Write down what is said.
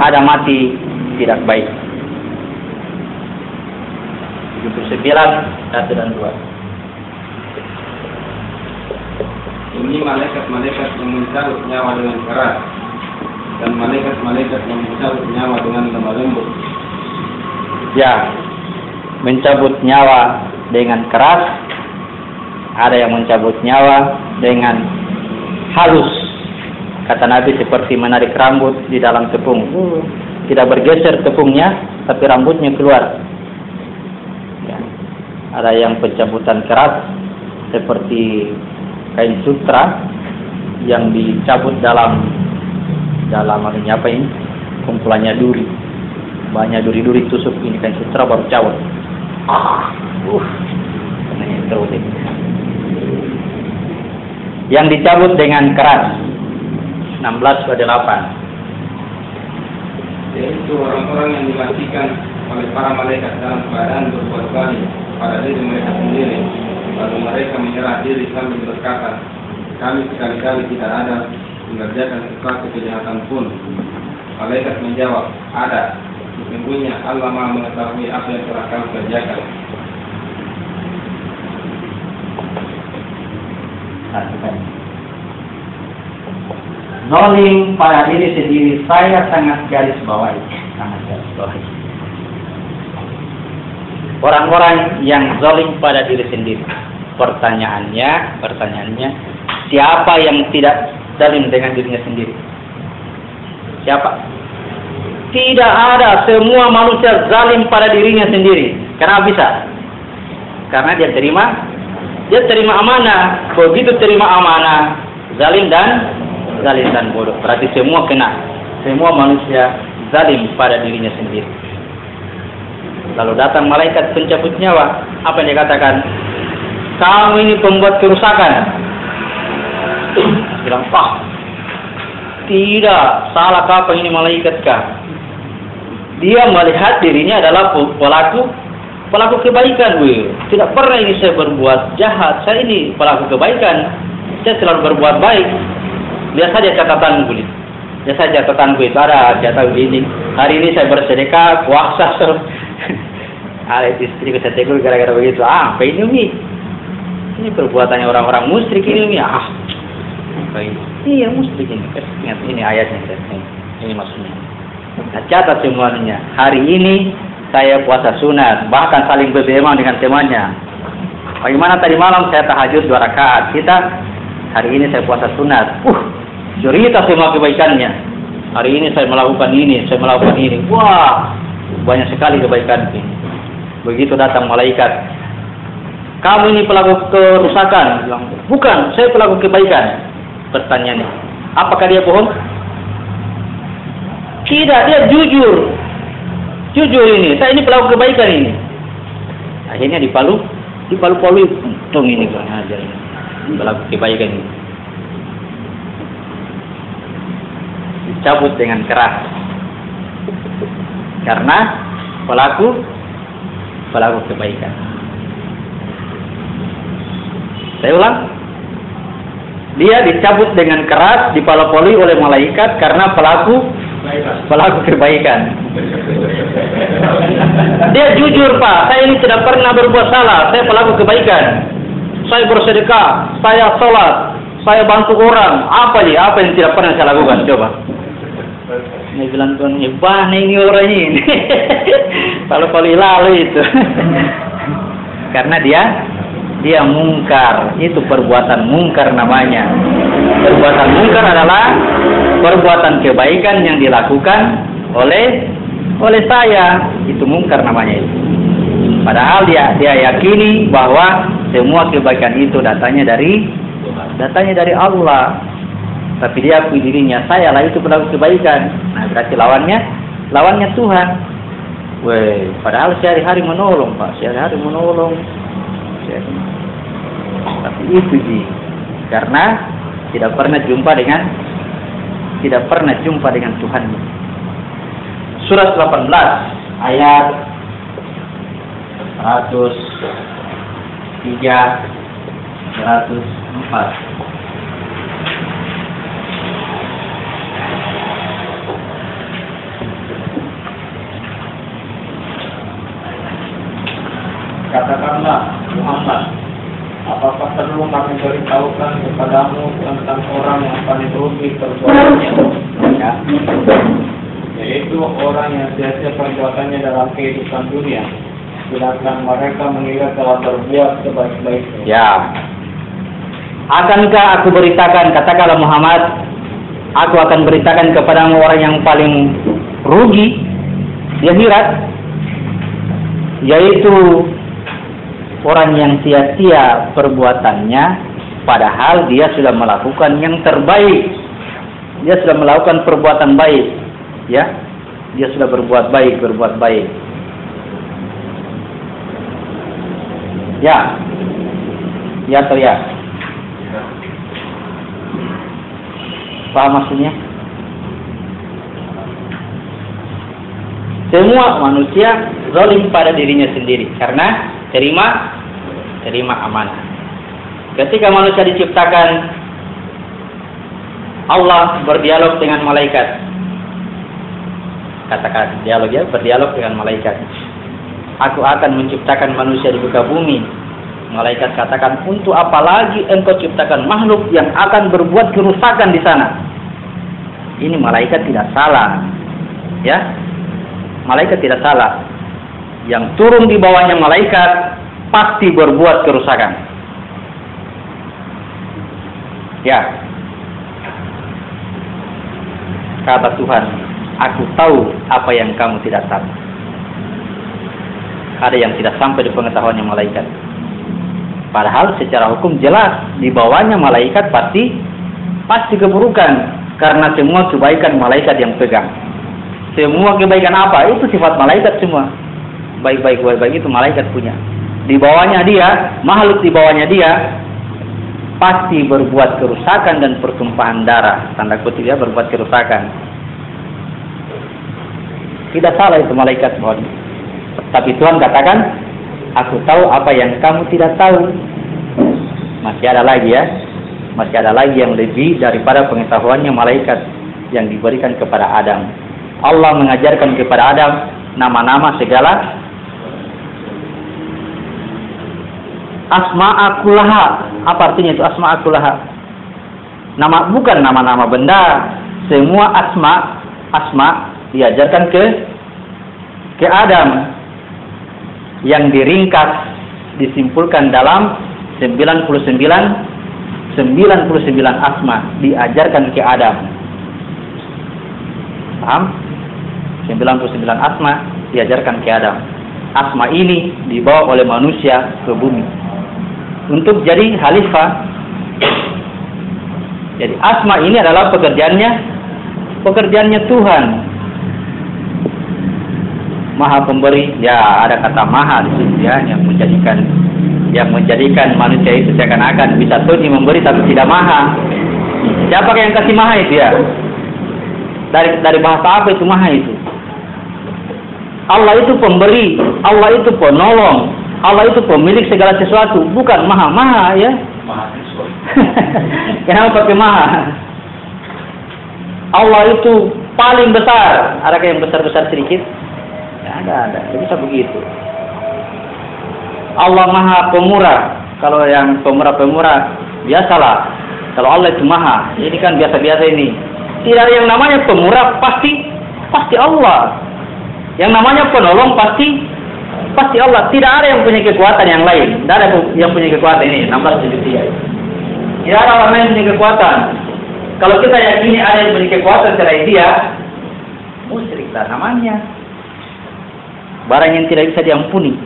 ada mati tidak baik. 79, 1 dan 2. Ini malaikat-malaikat yang mencabut nyawa dengan keras, dan malaikat-malaikat yang mencabut nyawa dengan lemah lembut. Ya, mencabut nyawa dengan keras, ada yang mencabut nyawa dengan halus. Kata Nabi seperti menarik rambut di dalam tepung. Tidak bergeser tepungnya, tapi rambutnya keluar. Ya. Ada yang pencabutan keras seperti kain sutra yang dicabut dalam apa ini? Kumpulannya duri. Banyak duri-duri tusuk ini kain sutra baru cabut. Yang dicabut dengan keras. 16-8. Yaitu orang-orang yang dimatikan oleh para malaikat dalam keadaan berbuat zalim pada diri mereka sendiri, lalu mereka menyerah diri sambil berkata, kami sekali-kali tidak ada mengerjakan sesuatu kejahatan pun. Malaikat menjawab, ada. Sesungguhnya Allah Maha mengetahui apa yang telah kamu kerjakan. Zalim pada diri sendiri, saya sangat garis bawahi. Orang-orang yang zalim pada diri sendiri. Pertanyaannya, siapa yang tidak zalim dengan dirinya sendiri? Siapa? Tidak ada. Semua manusia zalim pada dirinya sendiri. Kenapa bisa? Karena dia terima amanah. Begitu terima amanah, zalim dan bodoh. Berarti semua kena. Semua manusia zalim pada dirinya sendiri. Lalu datang malaikat pencabut nyawa. Apa yang dia katakan? Kamu ini pembuat kerusakan. Bilang, tidak. Salah apa ini malaikat kah? Dia melihat dirinya adalah pelaku kebaikan. Tidak pernah ini saya berbuat jahat. Saya ini pelaku kebaikan. Saya selalu berbuat baik. Lihat saja catatanku. Itu ada catatan ini. Hari ini saya bersedekah, puasa. Ada istri saya tegur gara-gara begitu. Apa ini Umi? Ini perbuatannya orang-orang musyrik ini Umi. Apa ini? Iya musyrik ini. Ingat ini ayatnya. Ini maksudnya. Nah, catat semuanya. Hari ini saya puasa sunat. Bahkan saling beremang dengan temannya. Bagaimana tadi malam saya tahajud 2 rakaat. Hari ini saya puasa sunat. Cerita semua kebaikannya. Hari ini saya melakukan ini, Wah, banyak sekali kebaikan ini. Begitu datang malaikat. Kamu ini pelaku kerusakan. Bilang, bukan, saya pelaku kebaikan. Pertanyaannya, apakah dia bohong? Tidak, dia jujur. Jujur ini, saya ini pelaku kebaikan ini. Akhirnya dipalu-palui. Untung ini kurang ajar ini. Pelaku kebaikan ini. Dicabut dengan keras. Karena pelaku kebaikan. Saya ulang. Dia dicabut dengan keras, dipalopoli oleh malaikat karena pelaku kebaikan. Dia jujur, Pak. Saya ini tidak pernah berbuat salah. Saya pelaku kebaikan. Saya bersedekah, saya sholat, saya bantu orang. Apa yang tidak pernah saya lakukan? Coba. Ini bilang Tuhan, hebat ini orang ini. Palo-palo lalu itu. Karena dia mungkar. Itu perbuatan mungkar namanya. Perbuatan mungkar adalah perbuatan kebaikan yang dilakukan oleh saya. Itu mungkar namanya itu. Padahal dia yakini bahwa semua kebaikan itu datanya dari Allah. Tapi dia akui dirinya, saya lah itu pelaku kebaikan. Nah, berarti lawannya Tuhan. Padahal sehari-hari menolong, Pak. Tapi itu karena tidak pernah jumpa dengan Tuhan. Surat 18 ayat 103 104. memberitahukan kepadamu tentang orang yang paling rugi perbuatannya, Ya. yaitu orang yang sia-sia perbuatannya dalam kehidupan dunia, sedangkan mereka mengira telah berbuat sebaik-baiknya. Ya. Akankah aku beritakan, katakanlah Muhammad, aku akan beritakan kepadamu orang yang paling rugi di akhirat, yaitu orang yang sia-sia perbuatannya, padahal dia sudah melakukan yang terbaik. Dia sudah melakukan perbuatan baik, ya. Dia sudah berbuat baik. Ya. Ya atau ya? Paham maksudnya? Semua manusia zalim pada dirinya sendiri karena terima amanah. Ketika manusia diciptakan, Allah berdialog dengan malaikat. Katakan dialog ya, berdialog dengan malaikat. Aku akan menciptakan manusia di muka bumi. Malaikat katakan, untuk apa lagi engkau ciptakan makhluk yang akan berbuat kerusakan di sana? Ini malaikat tidak salah, ya. Malaikat tidak salah. Yang turun di bawahnya malaikat pasti berbuat kerusakan. Ya. Kata Tuhan, aku tahu apa yang kamu tidak tahu. Ada yang tidak sampai di pengetahuannya malaikat. Padahal secara hukum jelas di bawahnya malaikat pasti keburukan, karena semua kebaikan malaikat yang pegang. Semua kebaikan apa? Itu sifat malaikat semua. Baik-baik itu malaikat punya. Di bawahnya dia, makhluk di bawahnya dia pasti berbuat kerusakan dan pertumpahan darah. Tanda kutip ya, berbuat kerusakan. Tidak salah itu malaikat, mohon. Tapi Tuhan katakan, aku tahu apa yang kamu tidak tahu. Masih ada lagi ya. Masih ada lagi yang lebih daripada pengetahuannya malaikat yang diberikan kepada Adam. Allah mengajarkan kepada Adam nama-nama segala asma'akulaha. Apa artinya itu asma'akulaha? Nama, bukan nama-nama benda. Semua asma diajarkan ke Adam, yang diringkas disimpulkan dalam 99 asma diajarkan ke Adam. Paham? 99 asma diajarkan ke Adam. Asma ini dibawa oleh manusia ke bumi untuk jadi khalifah. Jadi asma ini adalah pekerjaannya Tuhan. Maha pemberi, ya ada kata maha di situ ya, yang menjadikan manusia itu seakan-akan bisa saja memberi tapi tidak maha. Siapa yang kasih maha itu ya? Dari bahasa apa itu maha itu? Allah itu pemberi, Allah itu penolong, Allah itu pemilik segala sesuatu, bukan maha ya. Maha siswa. Kenapa pakai maha? Allah itu paling besar. Adakah yang besar-besar sedikit? Ada. Tidak bisa begitu. Allah maha pemurah. Kalau yang pemurah biasalah. Kalau Allah itu maha, ini kan biasa-biasa ini. Tidak ada yang namanya pemurah, pasti Allah. Yang namanya penolong pasti Allah. Tidak ada yang punya kekuatan yang lain. Tidak ada yang punya kekuatan ini. 1673. Tidak ada orang lain yang punya kekuatan. Kalau kita yakini ada yang punya kekuatan selain dia, musyrik lah namanya. Barang yang tidak bisa diampuni.